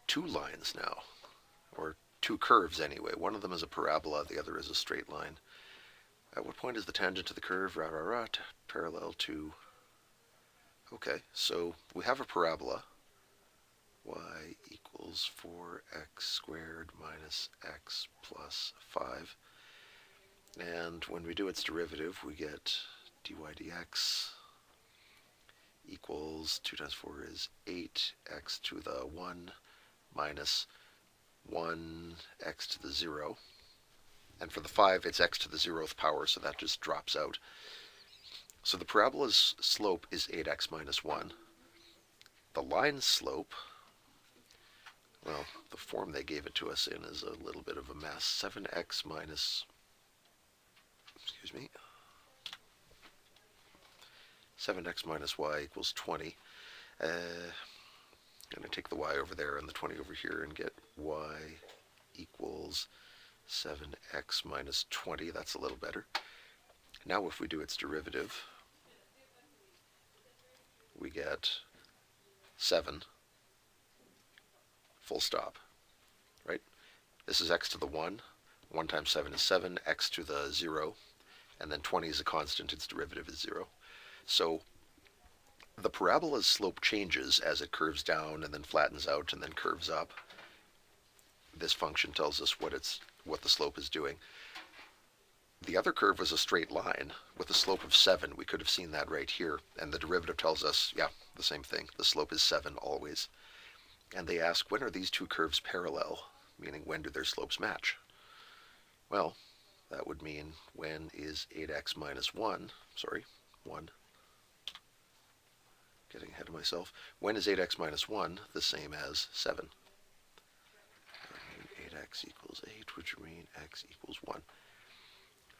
two lines now, or two curves anyway. One of them is a parabola, the other is a straight line. At what point is the tangent to the curve parallel to... Okay, so we have a parabola. Y equals 4x squared minus x plus 5. And when we do its derivative, we get dy dx equals 2 times 4 is 8x to the 1 minus 1x to the 0. And for the 5, it's x to the 0th power, so that just drops out. So the parabola's slope is 8x minus 1. The line's slope, well, the form they gave it to us in is a little bit of a mess. 7x minus, 7x minus y equals 20. I'm going to take the y over there and the 20 over here and get y equals 7x minus 20. That's a little better. Now if we do its derivative, we get 7, full stop, right? This is x to the 1. 1 times 7 is 7, x to the 0, and then 20 is a constant, its derivative is 0. So the parabola's slope changes as it curves down and then flattens out and then curves up. This function tells us what the slope is doing. The other curve was a straight line with a slope of 7. We could have seen that right here. And the derivative tells us, yeah, the same thing. The slope is 7 always. And they ask, when are these two curves parallel? Meaning, when do their slopes match? Well, that would mean when is 8x minus 1, 1. Getting ahead of myself. When is 8x minus 1 the same as 7? That would mean 8x equals 8, which would mean x equals 1.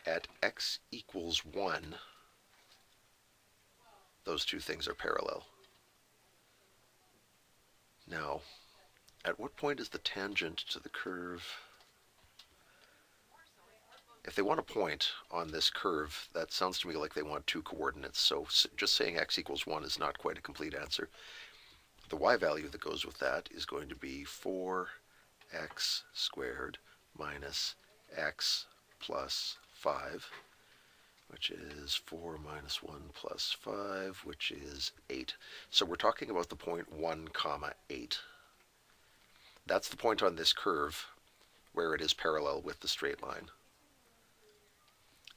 At x equals 1, those two things are parallel. Now, at what point is the tangent to the curve? If they want a point on this curve, that sounds to me like they want two coordinates. So just saying x equals 1 is not quite a complete answer. The y value that goes with that is going to be 4x squared minus x plus 5, which is 4 minus 1 plus 5, which is 8. So we're talking about the point 1 comma 8. That's the point on this curve where it is parallel with the straight line.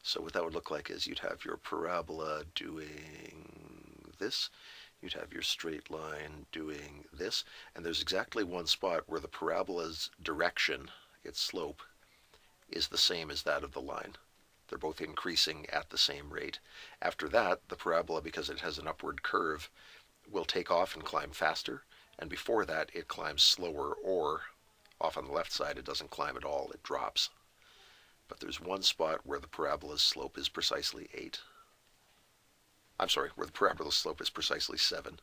So what that would look like is you'd have your parabola doing this, you'd have your straight line doing this, and there's exactly one spot where the parabola's direction, its slope, is the same as that of the line. They're both increasing at the same rate. After that, the parabola, because it has an upward curve, will take off and climb faster, and before that it climbs slower, or off on the left side it doesn't climb at all, it drops. But there's one spot where the parabola's slope is precisely 8. I'm sorry, where the parabola's slope is precisely 7.